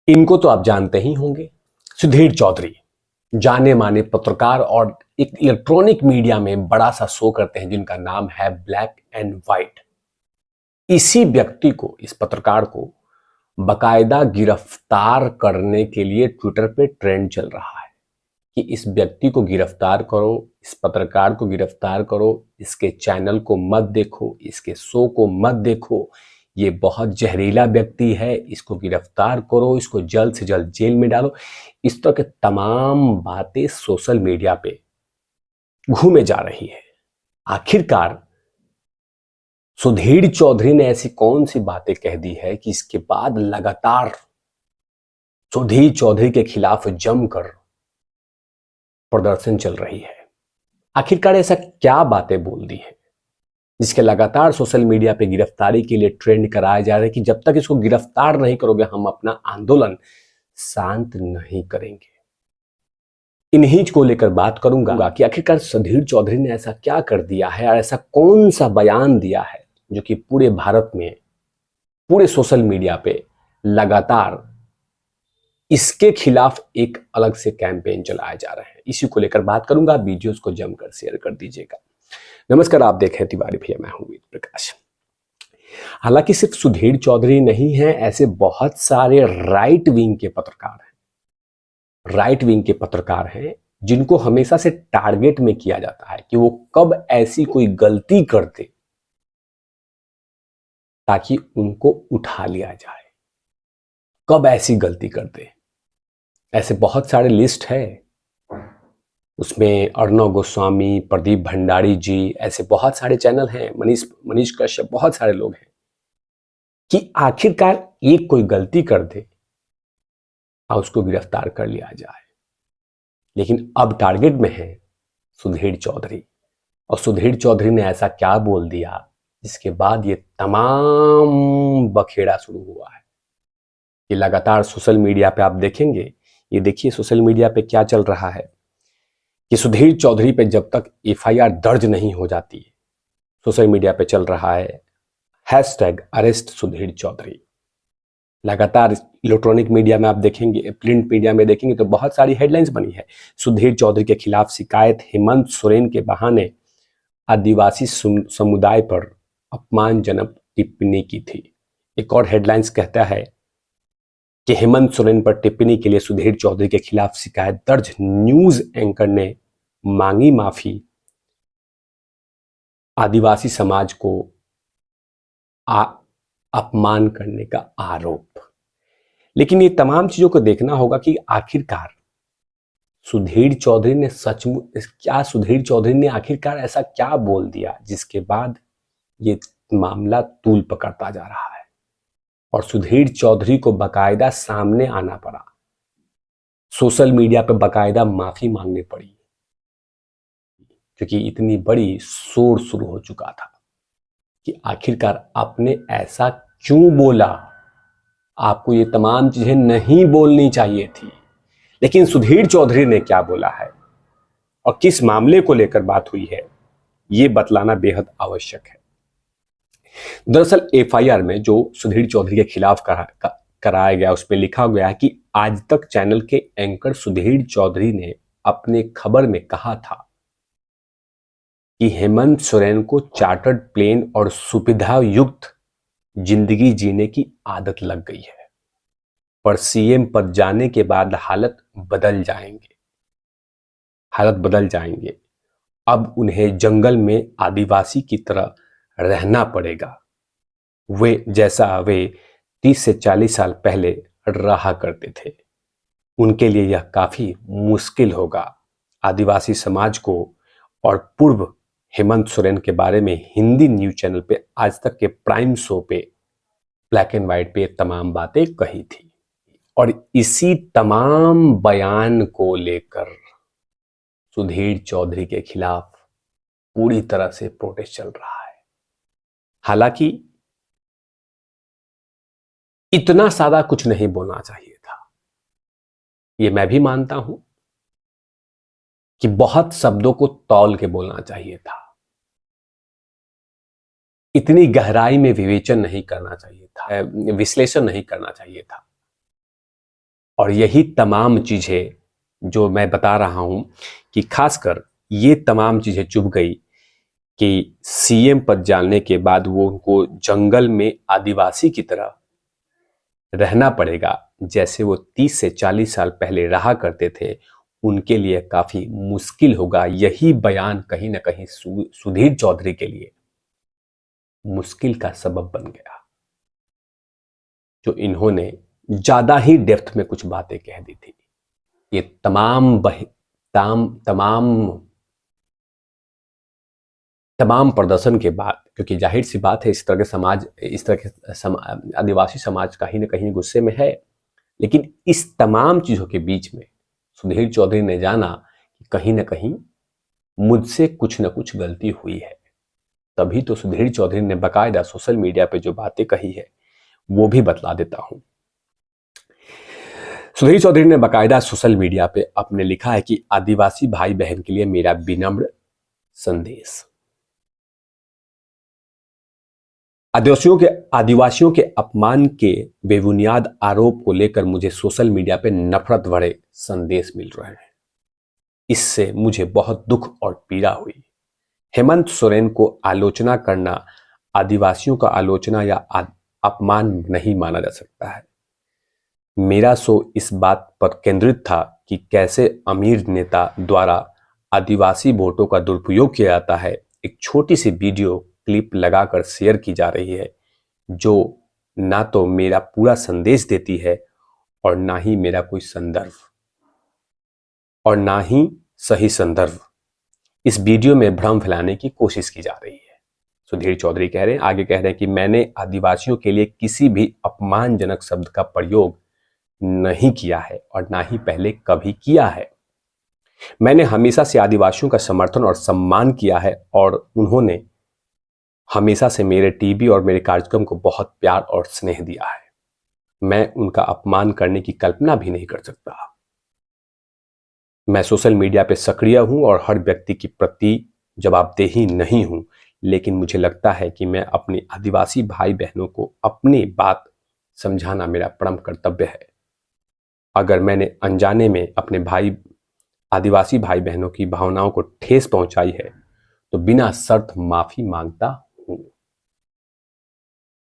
इनको तो आप जानते ही होंगे। सुधीर चौधरी जाने माने पत्रकार और एक इलेक्ट्रॉनिक मीडिया में बड़ा सा शो करते हैं जिनका नाम है ब्लैक एंड व्हाइट। इसी व्यक्ति को, इस पत्रकार को बकायदा गिरफ्तार करने के लिए ट्विटर पे ट्रेंड चल रहा है कि इस व्यक्ति को गिरफ्तार करो, इस पत्रकार को गिरफ्तार करो, इसके चैनल को मत देखो, इसके शो को मत देखो, ये बहुत जहरीला व्यक्ति है, इसको गिरफ्तार करो, इसको जल्द से जल्द जेल में डालो। इस तरह के तमाम बातें सोशल मीडिया पे घूमे जा रही है। आखिरकार सुधीर चौधरी ने ऐसी कौन सी बातें कह दी है कि इसके बाद लगातार सुधीर चौधरी के खिलाफ जमकर प्रदर्शन चल रही है। आखिरकार ऐसा क्या बातें बोल दी है जिसके लगातार सोशल मीडिया पे गिरफ्तारी के लिए ट्रेंड कराया जा रहा है कि जब तक इसको गिरफ्तार नहीं करोगे हम अपना आंदोलन शांत नहीं करेंगे। इन्हीं को लेकर बात करूंगा कि आखिरकार सुधीर चौधरी ने ऐसा क्या कर दिया है और ऐसा कौन सा बयान दिया है जो कि पूरे भारत में, पूरे सोशल मीडिया पे लगातार इसके खिलाफ एक अलग से कैंपेन चलाए जा रहे हैं। इसी को लेकर बात करूंगा। वीडियोस को जमकर शेयर कर दीजिएगा। नमस्कार, आप देख रहे हैं तिवारी भैया, मैं हूं वेद प्रकाश। हालांकि सिर्फ सुधीर चौधरी नहीं है, ऐसे बहुत सारे राइट विंग के पत्रकार हैं जिनको हमेशा से टारगेट में किया जाता है कि वो कब ऐसी कोई गलती कर दे ताकि उनको उठा लिया जाए, कब ऐसी गलती कर दे। ऐसे बहुत सारे लिस्ट है, उसमें अर्णव गोस्वामी, प्रदीप भंडारी जी, ऐसे बहुत सारे चैनल हैं, मनीष कश्यप, बहुत सारे लोग हैं कि आखिरकार एक कोई गलती कर दे और उसको गिरफ्तार कर लिया जाए। लेकिन अब टारगेट में है सुधीर चौधरी, और सुधीर चौधरी ने ऐसा क्या बोल दिया जिसके बाद ये तमाम बखेड़ा शुरू हुआ है। ये लगातार सोशल मीडिया पे आप देखेंगे, ये देखिए सोशल मीडिया पे क्या चल रहा है कि सुधीर चौधरी पे जब तक एफआईआर दर्ज नहीं हो जाती, सोशल मीडिया पे चल रहा है #अरेस्ट सुधीर चौधरी। लगातार इलेक्ट्रॉनिक मीडिया में आप देखेंगे, प्रिंट मीडिया में देखेंगे तो बहुत सारी हेडलाइंस बनी है। सुधीर चौधरी के खिलाफ शिकायत, हेमंत सोरेन के बहाने आदिवासी समुदाय पर अपमानजनक टिप्पणी की थी। एक और हेडलाइंस कहता है कि हेमंत सोरेन पर टिप्पणी के लिए सुधीर चौधरी के खिलाफ शिकायत दर्ज, न्यूज एंकर ने मांगी माफी, आदिवासी समाज को अपमान करने का आरोप। लेकिन ये तमाम चीजों को देखना होगा कि आखिरकार सुधीर चौधरी ने आखिरकार ऐसा क्या बोल दिया जिसके बाद ये मामला तूल पकड़ता जा रहा है और सुधीर चौधरी को बकायदा सामने आना पड़ा, सोशल मीडिया पर बकायदा माफी मांगनी पड़ी, क्योंकि इतनी बड़ी शोर शुरू हो चुका था कि आखिरकार आपने ऐसा क्यों बोला, आपको ये तमाम चीजें नहीं बोलनी चाहिए थी। लेकिन सुधीर चौधरी ने क्या बोला है और किस मामले को लेकर बात हुई है, ये बतलाना बेहद आवश्यक है। दरअसल एफआईआर में जो सुधीर चौधरी के खिलाफ कराया गया, उसमें लिखा गया है कि आज तक चैनल के एंकर सुधीर चौधरी ने अपने खबर में कहा था कि हेमंत सोरेन को चार्टर्ड प्लेन और सुविधा युक्त जिंदगी जीने की आदत लग गई है, पर सीएम पद जाने के बाद हालत बदल जाएंगे। अब उन्हें जंगल में आदिवासी की तरह रहना पड़ेगा, वे जैसा वे 30 से 40 साल पहले रहा करते थे। उनके लिए यह काफी मुश्किल होगा। आदिवासी समाज को और पूर्व हेमंत सोरेन के बारे में हिंदी न्यूज चैनल पे आज तक के प्राइम शो पे ब्लैक एंड व्हाइट पे तमाम बातें कही थी। और इसी तमाम बयान को लेकर सुधीर चौधरी के खिलाफ पूरी तरह से प्रोटेस्ट चल रहा है। हालांकि इतना सादा कुछ नहीं बोलना चाहिए था, ये मैं भी मानता हूं कि बहुत शब्दों को तौल के बोलना चाहिए था, इतनी गहराई में विवेचन नहीं करना चाहिए था, विश्लेषण नहीं करना चाहिए था। और यही तमाम चीजें जो मैं बता रहा हूं कि खासकर ये तमाम चीजें चुभ गई कि सीएम पद जाने के बाद वो उनको जंगल में आदिवासी की तरह रहना पड़ेगा, जैसे वो 30 से 40 साल पहले रहा करते थे, उनके लिए काफी मुश्किल होगा। यही बयान कहीं ना कहीं सुधीर चौधरी के लिए मुश्किल का सबब बन गया, जो इन्होंने ज्यादा ही डेप्थ में कुछ बातें कह दी थी। ये तमाम प्रदर्शन के बाद, क्योंकि जाहिर सी बात है इस तरह के आदिवासी समाज कहीं ना कहीं गुस्से में है, लेकिन इस तमाम चीजों के बीच में सुधीर चौधरी ने जाना कि कहीं ना कहीं मुझसे कुछ ना कुछ गलती हुई है। तभी तो सुधीर चौधरी ने बाकायदा सोशल मीडिया पे जो बातें कही है वो भी बतला देता हूं। सुधीर चौधरी ने बाकायदा सोशल मीडिया पे अपने लिखा है कि आदिवासी भाई बहन के लिए मेरा विनम्र संदेश। आदिवासियों के अपमान के बेबुनियाद आरोप को लेकर मुझे सोशल मीडिया पे नफरत भरे संदेश मिल रहे हैं। इससे मुझे बहुत दुख और पीड़ा हुई। हेमंत सोरेन को आलोचना करना आदिवासियों का आलोचना या अपमान नहीं माना जा सकता है। मेरा शो इस बात पर केंद्रित था कि कैसे अमीर नेता द्वारा आदिवासी वोटों का दुरुपयोग किया जाता है। एक छोटी सी वीडियो क्लिप लगाकर शेयर की जा रही है, जो ना तो मेरा पूरा संदेश देती है और ना ही मेरा कोई संदर्भ और ना ही सही संदर्भ। इस वीडियो में भ्रम फैलाने की कोशिश की जा रही है। सुधीर चौधरी आगे कह रहे हैं कि मैंने आदिवासियों के लिए किसी भी अपमानजनक शब्द का प्रयोग नहीं किया है और ना ही पहले कभी किया है। मैंने हमेशा से आदिवासियों का समर्थन और सम्मान किया है और उन्होंने हमेशा से मेरे टीवी और मेरे कार्यक्रम को बहुत प्यार और स्नेह दिया है। मैं उनका अपमान करने की कल्पना भी नहीं कर सकता। मैं सोशल मीडिया पे सक्रिय हूं और हर व्यक्ति की प्रति जवाबदेही नहीं हूं, लेकिन मुझे लगता है कि मैं अपने आदिवासी भाई बहनों को अपनी बात समझाना मेरा परम कर्तव्य है। अगर मैंने अनजाने में अपने आदिवासी भाई बहनों की भावनाओं को ठेस पहुंचाई है तो बिना शर्त माफी मांगता हूं।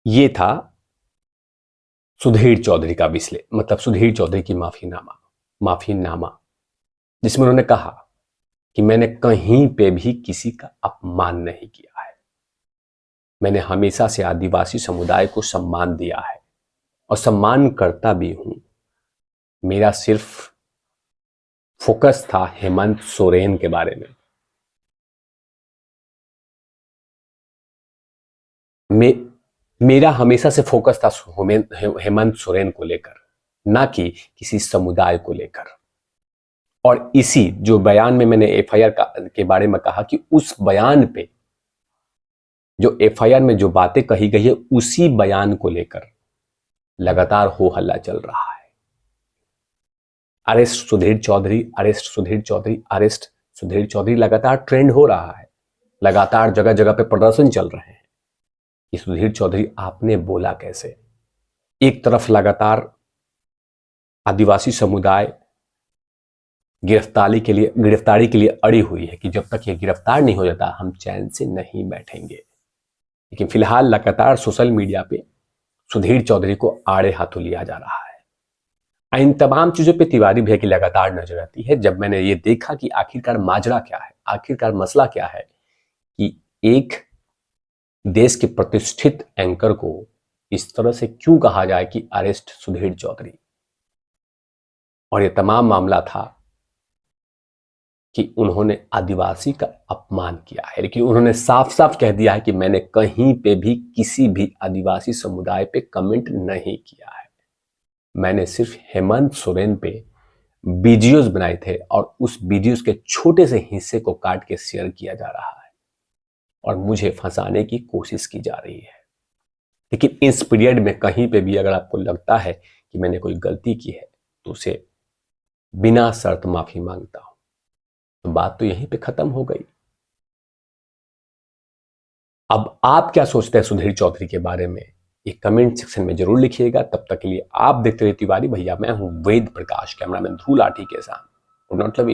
ये था सुधीर चौधरी का सुधीर चौधरी की माफीनामा, जिसमें उन्होंने कहा कि मैंने कहीं पे भी किसी का अपमान नहीं किया है। मैंने हमेशा से आदिवासी समुदाय को सम्मान दिया है और सम्मान करता भी हूं। मेरा सिर्फ फोकस था हेमंत सोरेन के बारे में। मेरा हमेशा से फोकस था हेमंत सोरेन को लेकर, ना कि किसी समुदाय को लेकर। और इसी जो बयान में मैंने एफआईआर के बारे में कहा कि उस बयान पे जो एफआईआर में जो बातें कही गई है, उसी बयान को लेकर लगातार हो हल्ला चल रहा है। Arrest Sudhir Chaudhary, arrest Sudhir Chaudhary, arrest Sudhir Chaudhary लगातार ट्रेंड हो रहा है। लगातार जगह जगह पे प्रदर्शन चल रहे हैं कि सुधीर चौधरी आपने बोला कैसे। एक तरफ लगातार आदिवासी समुदाय गिरफ्तारी के लिए अड़ी हुई है कि जब तक ये गिरफ्तार नहीं हो जाता हम चैन से नहीं बैठेंगे। लेकिन फिलहाल लगातार सोशल मीडिया पे सुधीर चौधरी को आड़े हाथों लिया जा रहा है। इन तमाम चीजों पे तिवारी भैया की लगातार नजर आती है। जब मैंने ये देखा कि आखिरकार माजरा क्या है, आखिरकार मसला क्या है कि एक देश के प्रतिष्ठित एंकर को इस तरह से क्यों कहा जाए कि अरेस्ट सुधीर चौधरी, और ये तमाम मामला था कि उन्होंने आदिवासी का अपमान किया है। लेकिन उन्होंने साफ साफ कह दिया है कि मैंने कहीं पे भी किसी भी आदिवासी समुदाय पे कमेंट नहीं किया है। मैंने सिर्फ हेमंत सोरेन पे वीडियोस बनाए थे और उस वीडियोस के छोटे से हिस्से को काट के शेयर किया जा रहा है और मुझे फंसाने की कोशिश की जा रही है। लेकिन इस पीरियड में कहीं पे भी अगर आपको लगता है कि मैंने कोई गलती की है तो उसे बिना शर्त माफी मांगता हूं। तो बात तो यहीं पे खत्म हो गई। अब आप क्या सोचते हैं सुधीर चौधरी के बारे में, ये कमेंट सेक्शन में जरूर लिखिएगा। तब तक के लिए आप देखते रहिए तिवारी भैया, मैं हूं वेद प्रकाश, कैमरामैन ध्रुव लाठी के साथ। Not love